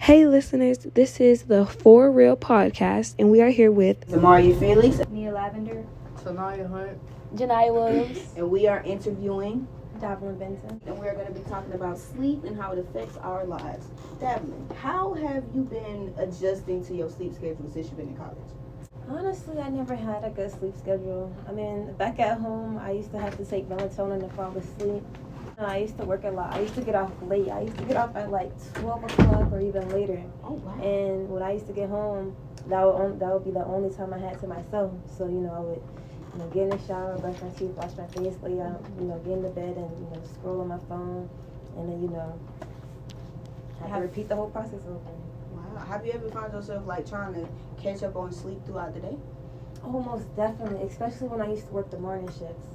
Hey listeners, this is the For Real podcast, and we are here with Zamaria Felix, Nia Lavender, Tanaya Hunt, Janiyah Williams, and we are interviewing, Davlin Benson. and we're going to be talking about sleep and how it affects our lives. Davlin, how have you been adjusting to your sleep schedule since you've been in college? Honestly, I never had a good sleep schedule. I mean, back at home, I used to have to take melatonin to fall asleep. I used to work a lot. I used to get off late. I used to get off at like 12 o'clock or even later. Oh, wow. And when I used to get home, that would be the only time I had to myself. So, I would, get in the shower, brush my teeth, wash my face, lay out, get in the bed and, scroll on my phone. And then, have to repeat the whole process over. Wow. Have you ever found yourself like trying to catch up on sleep throughout the day? Oh, most definitely, especially when I used to work the morning shifts.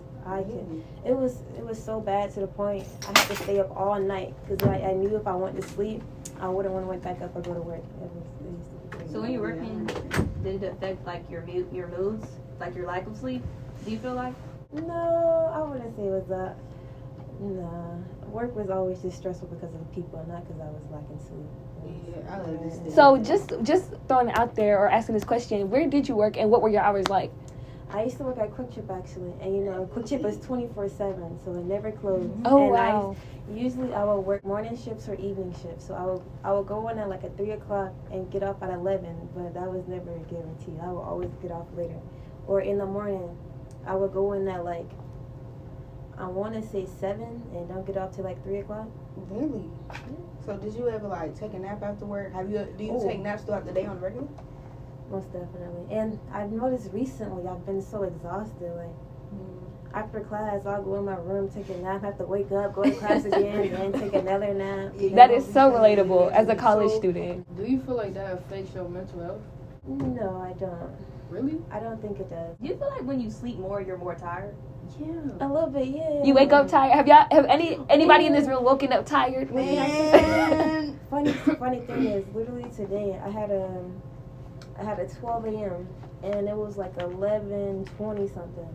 It was so bad to the point I had to stay up all night because I knew if I went to sleep, I wouldn't want to wake back up or go to work. It used to be crazy. So when you're working, did it affect like your moods, like your lack of sleep? Do you feel like? No, I wouldn't say it was that. Nah, work was always just stressful because of the people, not because I was lacking sleep. Yeah, I understand. So just throwing it out there or asking this question, where did you work and what were your hours like? I used to work at Quick Trip actually, and Quick Trip is 24/7, so it never closed. Oh, and wow. Usually I would work morning shifts or evening shifts, so I would go in at like at 3 o'clock and get off at 11, but that was never a guarantee. I would always get off later, or in the morning, I would go in at like I want to say 7 and don't get off till like 3 o'clock. Really? So did you ever like take a nap after work? Do you take naps throughout the day on the regular? Most definitely. And I've noticed recently I've been so exhausted. Like, after class, I'll go in my room, take a nap, have to wake up, go to class again, then take another nap. That is so relatable as a college student. do you feel like that affects your mental health? No, I don't. Really? I don't think it does. Do you feel like when you sleep more, you're more tired? Yeah. A little bit, yeah. You wake up tired? Have anybody in this room woken up tired? Man. Funny thing is, literally today, I had a 12 a.m. and it was like 11:20 something.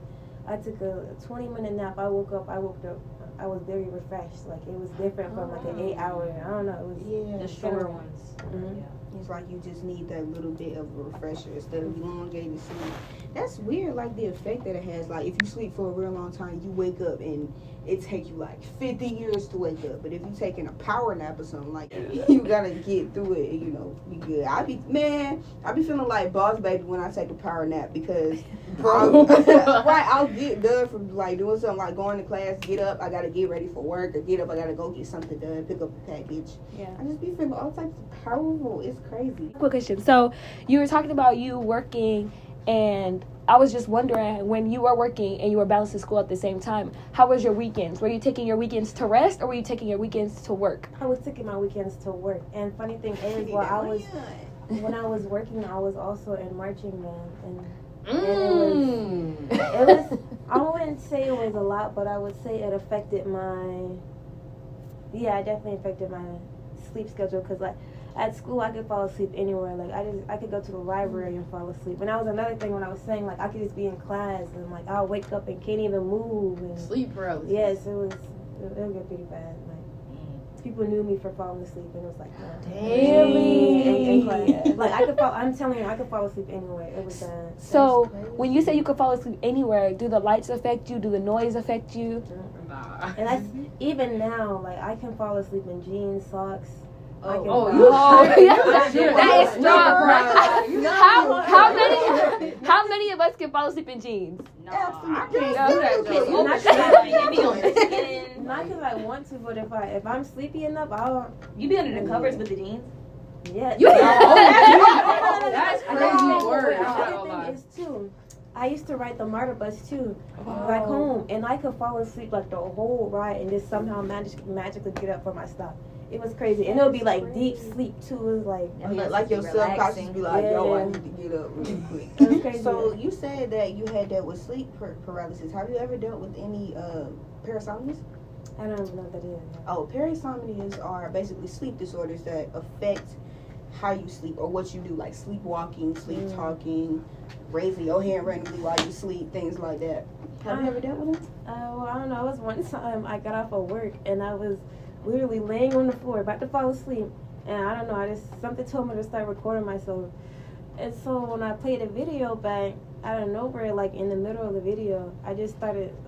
I took a 20-minute nap. I woke up. I was very refreshed. Like it was different from like an 8-hour. I don't know. It was The shorter ones. Mm-hmm. Yeah. It's like you just need that little bit of a refresher instead of elongated sleep. That's weird, like the effect that it has. Like if you sleep for a real long time, you wake up and it takes you like 50 years to wake up. But if you taking a power nap or something, like you gotta get through it and be good. I be feeling like Boss Baby when I take a power nap because I'll get done from like doing something like going to class, get up, I gotta get ready for work, or get up, I gotta go get something done, pick up a package. Yeah. I just be feeling all types of powerful. It's crazy. Quick question. So you were talking about you working, and I was just wondering, when you were working and you were balancing school at the same time, how was your weekends? Were you taking your weekends to rest or were you taking your weekends to work? I was taking my weekends to work. And funny thing is, when I was working, I was also in marching band, and it was I wouldn't say it was a lot, but I would say it affected it definitely affected my sleep schedule because like at school I could fall asleep anywhere. Like I could go to the library and fall asleep. And that was another thing when I was saying like I could just be in class and like I'll wake up and can't even move and Sleep paralysis. yes, it'll get pretty bad. Like people knew me for falling asleep and it was like in class. Like I could fall. I'm telling you, I could fall asleep anywhere. It was bad. So when you say you could fall asleep anywhere, do the lights affect you? Do the noise affect you? Nah. And that's even now. Like I can fall asleep in jeans, socks. That is strong. How many of us can fall asleep in jeans? No. I Not because I want to, but if I'm sleepy enough, I'll. You be under the covers with the jeans? Yeah. That's crazy word. I'm not The gonna other lie. thing is too, I used to ride the MARTA bus too, back home, and I could fall asleep like the whole ride and just somehow magically get up for my stop. It was crazy, and it would be like deep sleep too. It was Like your subconscious be like, yo, I need to get up really quick. It was crazy. So you said that you had dealt with sleep paralysis. Have you ever dealt with any parasomnias? I don't even know what that is. Oh, parasomnias are basically sleep disorders that affect how you sleep or what you do, like sleepwalking, sleep talking, raising your hand randomly while you sleep, things like that. Have you ever dealt with it? Well, I don't know. It was one time I got off of work and I was literally laying on the floor, about to fall asleep, And I don't know, something told me to start recording myself. And so when I played the video back, out of nowhere, like in the middle of the video, I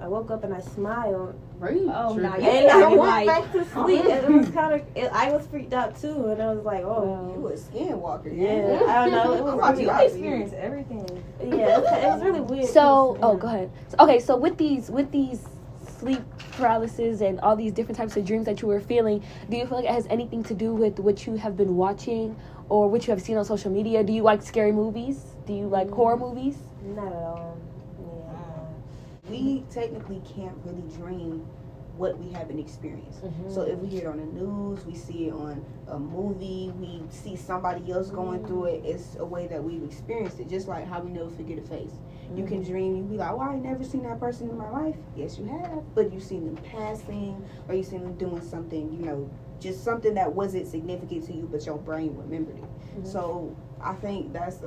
woke up and I smiled. Oh, now you And I went like, back to sleep. And it was kind of, I was freaked out too. And I was like, oh. You a skinwalker. Yeah, I don't know. It was you really, experience everything. yeah, it was really weird. So, 'cause, go ahead. Okay, so with these sleep paralysis and all these different types of dreams that you were feeling, do you feel like it has anything to do with what you have been watching or what you have seen on social media? Do you like scary movies? Do you like horror movies? Not at all. Yeah. We technically can't really dream what we haven't experienced. So if we hear it on the news, we see it on a movie, we see somebody else going through it, it's a way that we've experienced it. Just like how we never forget a face. You can dream, you be like, oh, I ain't never seen that person in my life. Yes, you have. But you've seen them passing, or you've seen them doing something, just something that wasn't significant to you, but your brain remembered it. So I think that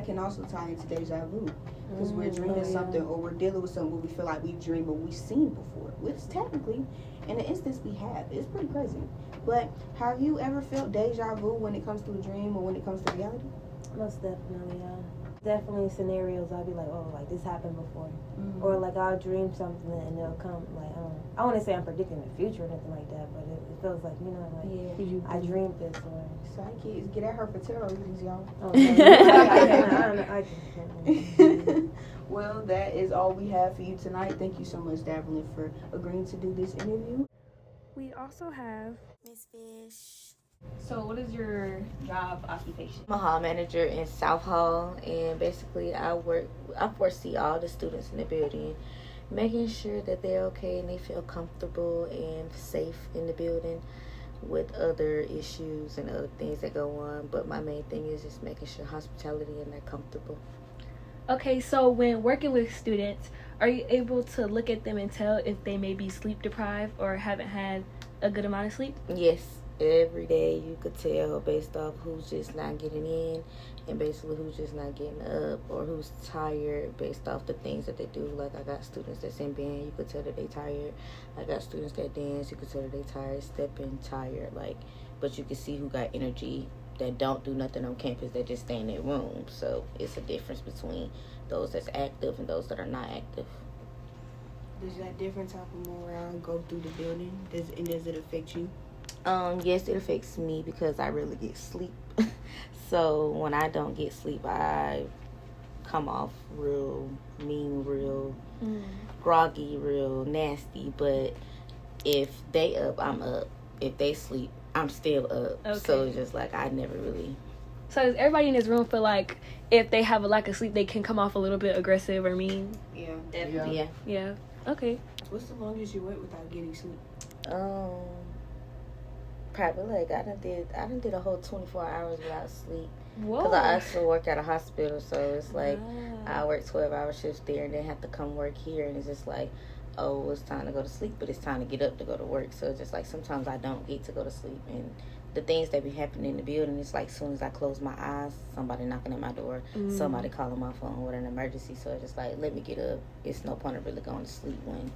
can also tie into deja vu. Because we're dreaming something, or we're dealing with something where we feel like we've dreamed or we've seen before, which technically, in the instance we have. It's pretty crazy. But have you ever felt deja vu when it comes to a dream or when it comes to reality? Most definitely, yeah. Definitely scenarios I'll be like, oh, like this happened before. Or like I'll dream something and it'll come, like, I want to say I'm predicting the future or anything like that, but it feels like, like, I dreamed this or... Sidekicks, get at her for tarot readings, y'all. Oh, I can't. Well, that is all we have for you tonight. Thank you so much, Davlin, for agreeing to do this interview. We also have Miss Fish. So what is your job occupation? I'm a hall manager in South Hall, and basically I foresee all the students in the building, making sure that they're okay and they feel comfortable and safe in the building with other issues and other things that go on. But my main thing is just making sure hospitality and they're comfortable. Okay, so when working with students, are you able to look at them and tell if they may be sleep deprived or haven't had a good amount of sleep? Yes, every day you could tell based off who's just not getting in and basically who's just not getting up or who's tired based off the things that they do. Like I got students that's in band, you could tell that they tired. I got students that dance, you could tell that they tired, stepping, tired, but you can see who got energy that don't do nothing on campus, that just stay in their room. So it's a difference between those that's active and those that are not active. Does that different type of morale go through the building? Does it affect you? Yes, it affects me because I really get sleep. So when I don't get sleep, I come off real mean, real groggy, real nasty. But if they up, I'm up. If they sleep, I'm still up. Okay. So it's just like I never really... So does everybody in this room feel like if they have a lack of sleep, they can come off a little bit aggressive or mean? Yeah. Definitely, yeah. Yeah. Okay. What's the longest you went without getting sleep? Probably I done did a whole 24 hours without sleep. Whoa. Because I also work at a hospital, so it's like I work 12-hour shifts there and then have to come work here, and it's just like, oh, it's time to go to sleep, but it's time to get up to go to work. So it's just like sometimes I don't get to go to sleep, and the things that be happening in the building, it's like as soon as I close my eyes, somebody knocking at my door, somebody calling my phone with an emergency. So it's just like, let me get up. It's no point of really going to sleep when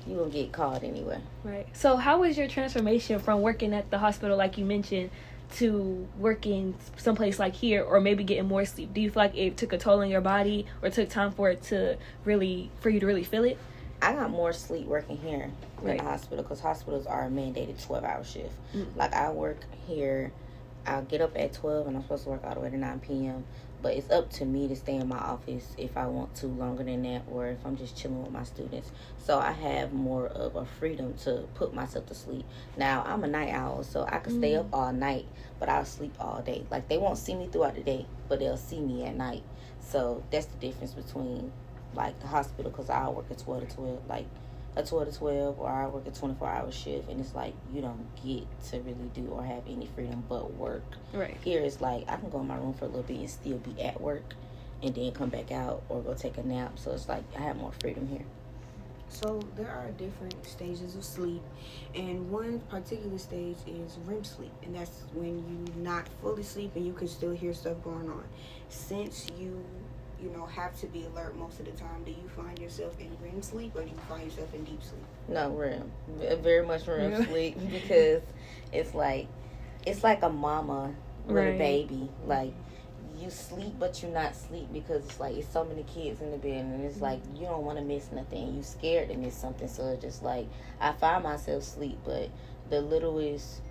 you will get called anyway. Right. So how was your transformation from working at the hospital, like you mentioned, to working someplace like here, or maybe getting more sleep? Do you feel like it took a toll on your body, or took time for you to really feel it? I got more sleep working here than the hospital, because hospitals are a mandated 12-hour shift. Like I work here, I'll get up at 12 and I'm supposed to work all the way to 9 p.m. But it's up to me to stay in my office if I want to longer than that, or if I'm just chilling with my students. So I have more of a freedom to put myself to sleep. Now, I'm a night owl, so I can stay up all night, but I'll sleep all day. Like, they won't see me throughout the day, but they'll see me at night. So that's the difference between, like, the hospital, because I'll work a 12 to 12, like, a 12 to 12, or I work a 24-hour shift, and it's like you don't get to really do or have any freedom but work. Right. Here it's like I can go in my room for a little bit and still be at work, and then come back out or go take a nap. So it's like I have more freedom here. So there are different stages of sleep, and one particular stage is REM sleep, and that's when you're not fully asleep and you can still hear stuff going on. Since you have to be alert most of the time? Do you find yourself in REM sleep or do you find yourself in deep sleep? No, REM. Very much REM sleep because it's like a mama with a Right. baby. Like, you sleep, but you're not sleep because it's like it's so many kids in the bed, and it's like you don't want to miss nothing. You scared to miss something, so it's just like I find myself sleep, but the littlest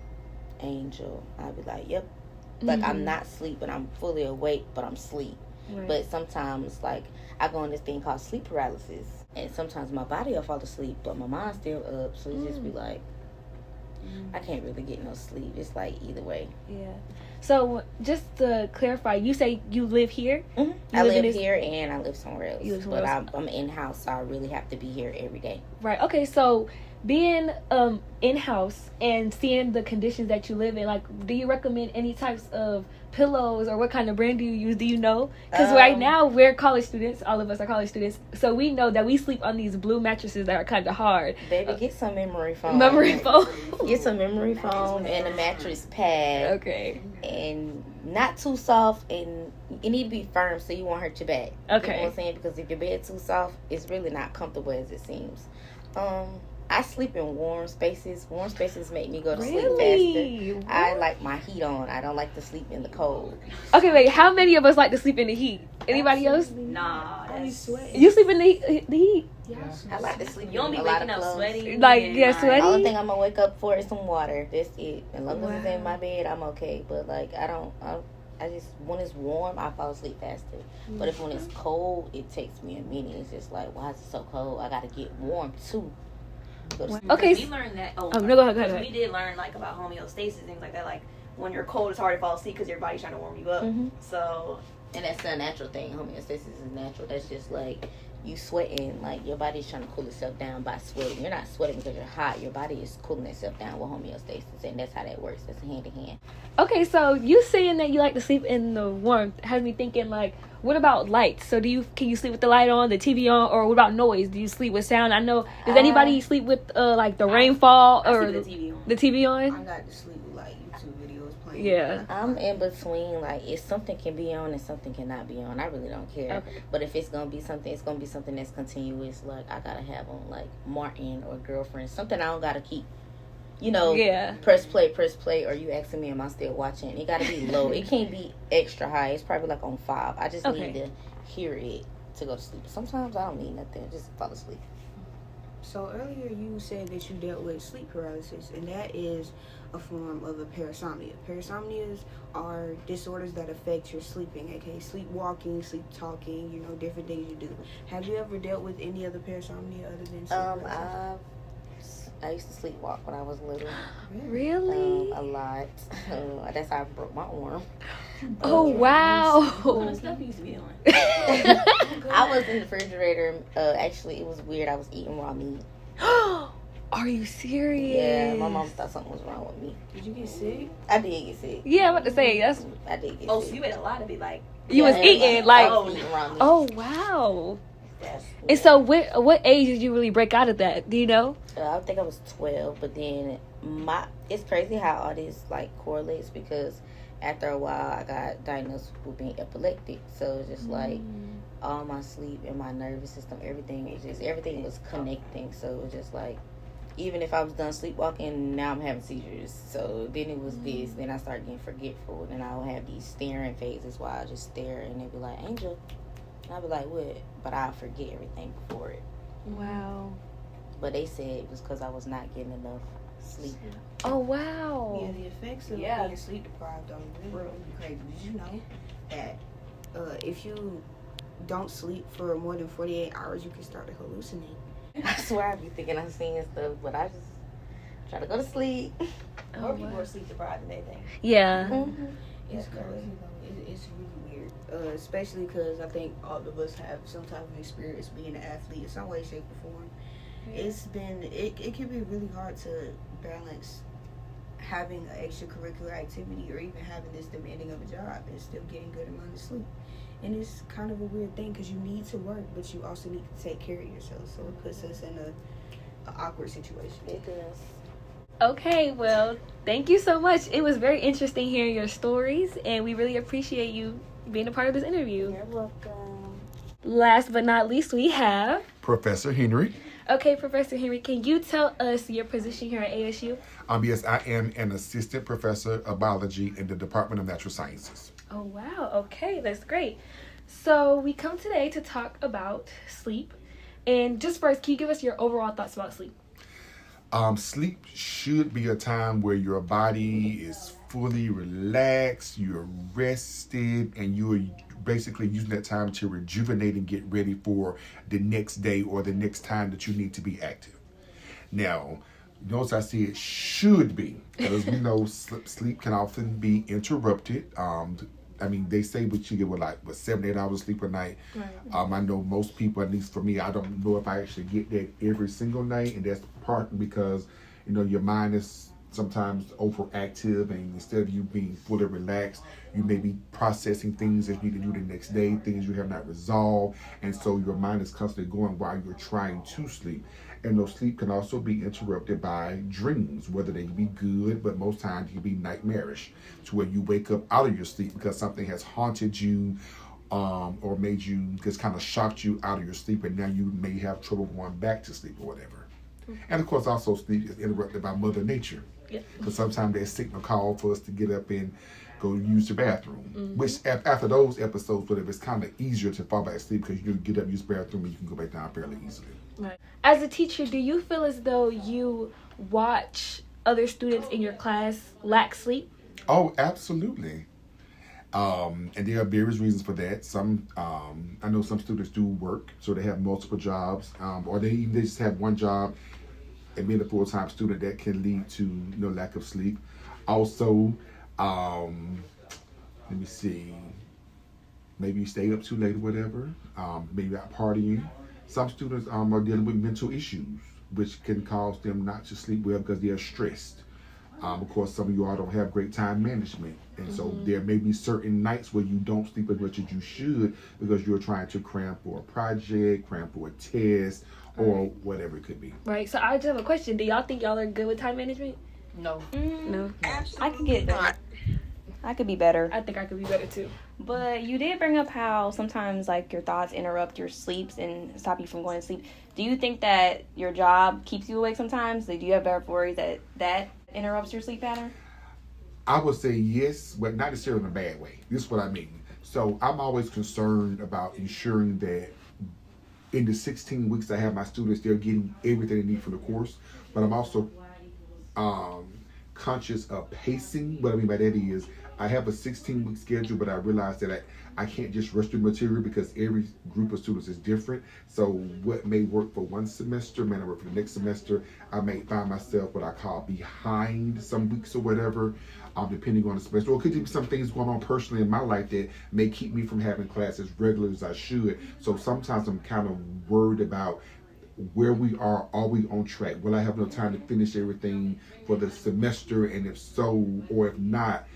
angel, I'd be like, yep. Like I'm not sleep, but I'm fully awake, but I'm sleep. Right. But sometimes, like, I go on this thing called sleep paralysis, and sometimes my body will fall asleep, but my mind's still up, so it just be like, I can't really get no sleep. It's like either way. Yeah. So just to clarify, you say you live here? Mm-hmm. You I live in live this- here and I live somewhere else. You live somewhere but else. I'm in-house, so I really have to be here every day. Right. Okay. So being in house and seeing the conditions that you live in, like, do you recommend any types of pillows or what kind of brand do you use? Do you know? Because right now we're college students. All of us are college students, so we know that we sleep on these blue mattresses that are kind of hard. Baby, get some memory foam. Memory foam. Get some memory foam and a mattress pad. Okay. And not too soft, and it need to be firm so you won't hurt your back. Okay. You know what I'm saying? Because if your bed's too soft, it's really not comfortable as it seems. I sleep in warm spaces. Warm spaces make me go to sleep Really? faster. I like my heat on. I don't like to sleep in the cold. Okay. Wait. How many of us like to sleep in the heat? Anybody else? Nah, that's, You sleep in the heat? I like to sleep you don't in be a lot waking of up clothes. sweaty. Like, and, yeah, sweaty? The only thing I'm gonna wake up for is some water. That's it. As long as it's in Wow. my bed, I'm okay. But like, I just when it's warm, I fall asleep faster. But if when it's cold, it takes me a minute. It's just like, why is it so cold? I gotta get warm too. Go to sleep. Okay. We learned that. Oh, no, go ahead. We did learn like about homeostasis, things like that. Like when you're cold, it's hard to fall asleep because your body's trying to warm you up. Mm-hmm. So And that's a natural thing. Homeostasis is natural. That's just like you sweating, like your body's trying to cool itself down by sweating. You're not sweating because you're hot. Your body is cooling itself down with homeostasis, and that's how that works. That's hand in hand. Okay, so you saying that you like to sleep in the warmth has me thinking, like, what about lights? So can you sleep with the light on, the TV on, or what about noise? Do you sleep with sound? I know. Does anybody sleep with like the rainfall I or sleep with the TV on. the TV I on? got to sleep with like YouTube videos playing. Yeah. I'm in between. Like, if something can be on and something cannot be on, I really don't care. Okay. But if it's gonna be something, it's gonna be something that's continuous. Like, I gotta have on like Martin or Girlfriend, something I don't gotta keep. You know, Yeah. press play, or you asking me, am I still watching? It gotta be low. It can't be extra high. It's probably like on 5. I just Okay. need to hear it to go to sleep. Sometimes I don't need nothing. I just fall asleep. So earlier you said that you dealt with sleep paralysis, and that is a form of a parasomnia. Parasomnias are disorders that affect your sleeping, aka sleepwalking, sleep talking, different things you do. Have you ever dealt with any other parasomnia other than sleep paralysis? I used to sleepwalk when I was little. Really? A lot. That's how I broke my arm. Oh, wow. What kind of stuff you used to be doing? I was in the refrigerator. Actually, it was weird. I was eating raw meat. Are you serious? Yeah, my mom thought something was wrong with me. Did you get sick? I did get sick. Yeah, I'm about to say, that's, I did get Oh, sick. so you ate a lot of it, like. you was Yeah, eating, I like, was eating raw meat. oh, wow. That's And so what age did you really break out of that? Do you know? I think I was 12, but then it's crazy how all this like correlates because after a while I got diagnosed with being epileptic. So it's just like all my sleep and my nervous system, everything was connecting. So it was just like even if I was done sleepwalking, now I'm having seizures. So then it was this. Then I started getting forgetful. Then I would have these staring phases where I just stare and they'd be like, Angel. And I'd be like, what? But I'll forget everything before it. Wow. But they said it was because I was not getting enough sleep. Oh, wow. Yeah, the effects of being sleep deprived are really crazy. Did you know that if you don't sleep for more than 48 hours, you can start to hallucinate? I swear I be thinking I'm seeing stuff, but I just try to go to sleep. More people are sleep deprived than they think. Yeah. It's crazy though. It's really weird, especially because I think all of us have some type of experience being an athlete in some way, shape, or form. It can be really hard to balance having an extracurricular activity or even having this demanding of a job and still getting good amount of sleep. And it's kind of a weird thing because you need to work, but you also need to take care of yourself. So it puts us in a awkward situation. It does. Okay, well, thank you so much. It was very interesting hearing your stories, and we really appreciate you being a part of this interview. You're welcome. last but not least, we have... Professor Henry. Okay, Professor Henry, can you tell us your position here at ASU? Yes, I am an assistant professor of biology in the Department of Natural Sciences. Oh, wow. Okay, that's great. So we come today to talk about sleep. And just first, can you give us your overall thoughts about sleep? Sleep should be a time where your body is fully relaxed, you're rested, and you're basically using that time to rejuvenate and get ready for the next day or the next time that you need to be active. Now, notice I say it should be, because we know sleep can often be interrupted. They say we should get 7 to 8 hours of sleep a night. Right. I know most people, at least for me, I don't know if I actually get that every single night, and that's partly because, your mind is sometimes overactive, and instead of you being fully relaxed, you may be processing things that you need to do the next day, things you have not resolved, and so your mind is constantly going while you're trying to sleep. And those sleep can also be interrupted by dreams, whether they be good, but most times they can be nightmarish, to where you wake up out of your sleep because something has haunted you, or made you, just kind of shocked you out of your sleep, and now you may have trouble going back to sleep or whatever. And of course, also sleep is interrupted by Mother Nature. Because sometimes there's signal call for us to get up and go use the bathroom. Which after those episodes, whatever, it's kind of easier to fall back asleep because you can get up, use the bathroom, and you can go back down fairly easily. Right. As a teacher, do you feel as though you watch other students in your class lack sleep? Oh, absolutely. And there are various reasons for that. Some, I know some students do work, so they have multiple jobs, or they just have one job. And being a full-time student, that can lead to lack of sleep. Also, let me see, maybe you stay up too late or whatever, maybe out partying. Some students are dealing with mental issues, which can cause them not to sleep well because they're stressed. Of course, some of you all don't have great time management. And so there may be certain nights where you don't sleep as much as you should because you're trying to cram for a project, cram for a test, or whatever it could be. Right. So I just have a question. Do y'all think y'all are good with time management? No. No. I could get better. I could be better. I think I could be better too. But you did bring up how sometimes your thoughts interrupt your sleeps and stop you from going to sleep. Do you think that your job keeps you awake sometimes? Do you have better worries that interrupts your sleep pattern? I would say yes, but not necessarily in a bad way. This is what I mean. So I'm always concerned about ensuring that in the 16 weeks I have my students, they're getting everything they need from the course. But I'm also conscious of pacing. What I mean by that is I have a 16-week schedule, but I realize that I can't just rush through material because every group of students is different. So what may work for one semester may not work for the next semester. I may find myself what I call behind some weeks or whatever, depending on the semester. Or it could be some things going on personally in my life that may keep me from having classes regular as I should. So sometimes I'm kind of worried about where we are we on track? Will I have enough time to finish everything for the semester? And if so, or if not,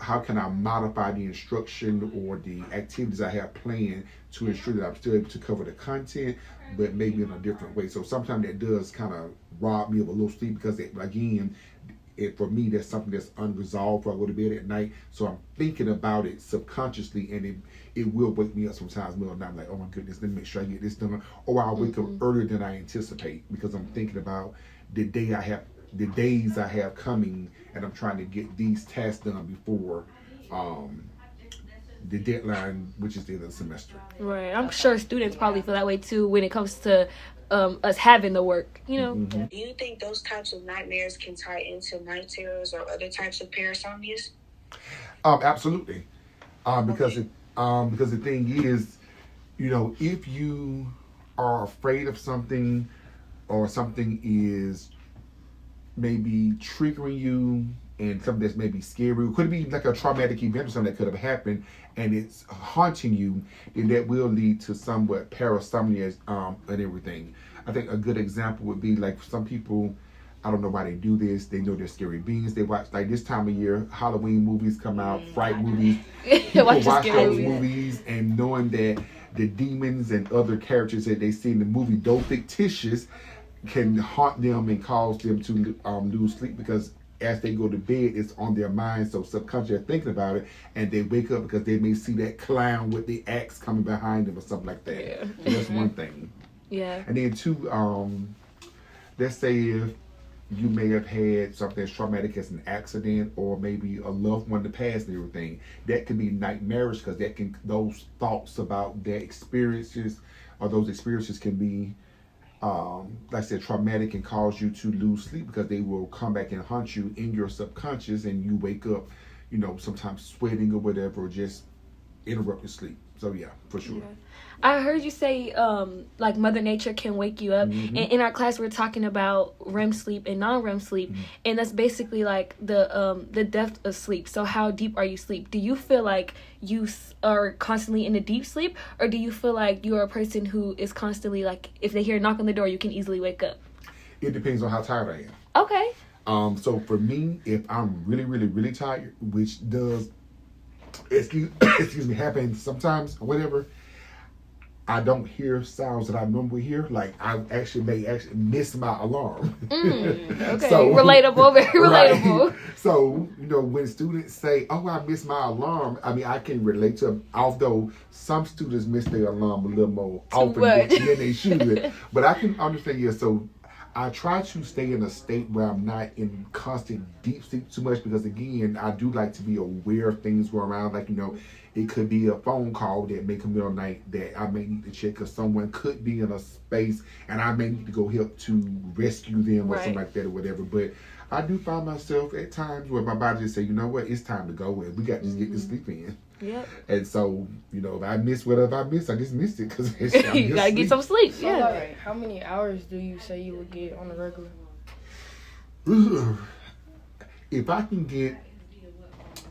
how can I modify the instruction or the activities I have planned to ensure that I'm still able to cover the content, but maybe in a different way? So sometimes that does kind of rob me of a little sleep because, for me, that's something that's unresolved before I go to bed at night. So I'm thinking about it subconsciously, and it will wake me up sometimes in the middle of the night. I'm like, oh my goodness, let me make sure I get this done. Or I'll wake up earlier than I anticipate because I'm thinking about the days I have coming, and I'm trying to get these tasks done before the deadline, which is the end of the semester. Right. I'm sure students probably feel that way too when it comes to us having the work, Do you think those types of nightmares can tie into night terrors or other types of parasomnias? Absolutely. Because the thing is, if you are afraid of something or something is maybe triggering you and something that's maybe scary, it could be like a traumatic event or something that could have happened and it's haunting you, then that will lead to somewhat parasomnia and everything. I think a good example would be like some people, I don't know why they do this, they know they're scary beings. They watch, like this time of year, Halloween movies come out, fright movies. People watch those movies and knowing that the demons and other characters that they see in the movie, though fictitious, can haunt them and cause them to lose sleep because as they go to bed, it's on their mind, so subconscious they're thinking about it, and they wake up because they may see that clown with the axe coming behind them or something like that. Yeah. So that's one thing. Yeah. And then two, let's say if you may have had something as traumatic as an accident or maybe a loved one to pass and everything, that can be nightmarish because those thoughts about their experiences or those experiences can be like I said, traumatic and cause you to lose sleep because they will come back and haunt you in your subconscious, and you wake up, sometimes sweating or whatever, or just interrupt your sleep. So yeah, for sure. Yeah. I heard you say like Mother Nature can wake you up. Mm-hmm. And in our class, we're talking about REM sleep and non-REM sleep, and that's basically like the depth of sleep. So how deep are you asleep? Do you feel like you are constantly in a deep sleep, or do you feel like you are a person who is constantly like, if they hear a knock on the door, you can easily wake up? It depends on how tired I am. Okay. So for me, if I'm really, really, really tired, which does excuse me, happen sometimes or whatever, I don't hear sounds that I normally hear. Like I may miss my alarm. Okay. So, relatable, very relatable. Right. So, when students say, "Oh, I missed my alarm," I mean, I can relate to them. Although some students miss their alarm a little more often than they should, but I can understand. Yeah, so I try to stay in a state where I'm not in constant deep sleep too much because, again, I do like to be aware of things going around. Like, it could be a phone call that may come in the night that I may need to check because someone could be in a space and I may need to go help to rescue them or something like that or whatever. But I do find myself at times where my body just say, you know what, it's time to go and we got to just get this sleep in. Yep. And so, if I miss whatever I miss, I just missed it because you gotta get some sleep. So, Yeah. like, how many hours do you say you would get on a regular? If I can get,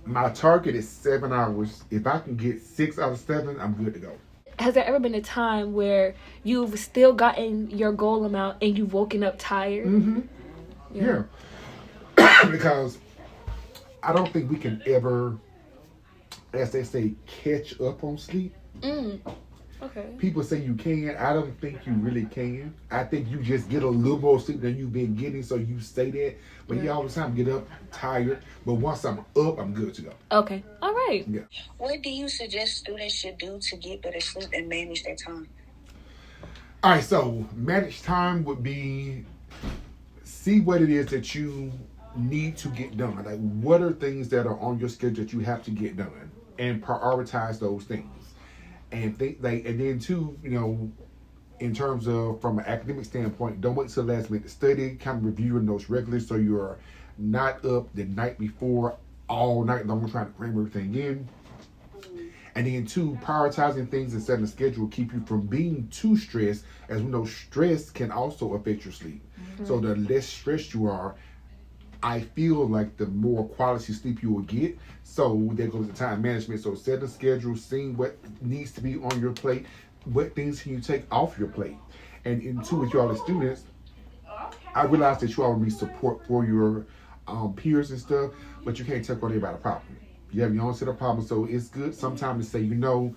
my target is 7 hours. If I can get 6 out of 7, I'm good to go. Has there ever been a time where you've still gotten your goal amount and you've woken up tired? Mm-hmm. Yeah. Because I don't think we can ever, as they say, catch up on sleep. Okay. People say you can. I don't think you really can. I think you just get a little more sleep than you've been getting, so you say that. But all the time get up tired. But once I'm up, I'm good to go. Okay. All right. Yeah. What do you suggest students should do to get better sleep and manage their time? All right, so manage time would be see what it is that you need to get done. Like, what are things that are on your schedule that you have to get done, and prioritize those things. And and then too, in terms of from an academic standpoint, don't wait till the last minute to study. Kind of review your notes regularly so you're not up the night before all night long trying to cram everything in. And then two, prioritizing things and setting a schedule will keep you from being too stressed. As we know, stress can also affect your sleep. So the less stressed you are, I feel like the more quality sleep you will get. So there goes the time management. So set a schedule, seeing what needs to be on your plate, what things can you take off your plate. And in two, with you all the students, I realize that you all need support for your peers and stuff, but you can't take on everybody's problem. You have your own set of problems, so it's good sometimes to say,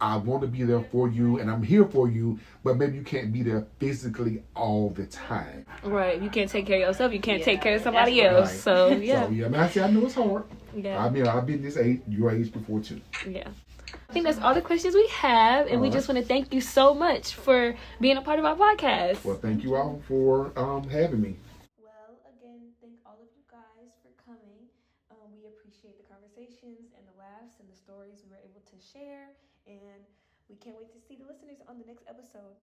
I want to be there for you and I'm here for you, but maybe you can't be there physically all the time. Right. You can't take care of yourself. You can't take care of somebody else. Right. So, yeah. So, I know it's hard. Yeah. I mean, I've been this age, your age before too. Yeah. I think that's all the questions we have, and we just want to thank you so much for being a part of our podcast. Well, thank you all for having me. Well, again, thank all of you guys for coming. We appreciate the conversations and the laughs and the stories we were able to share, and we can't wait to see the listeners on the next episode.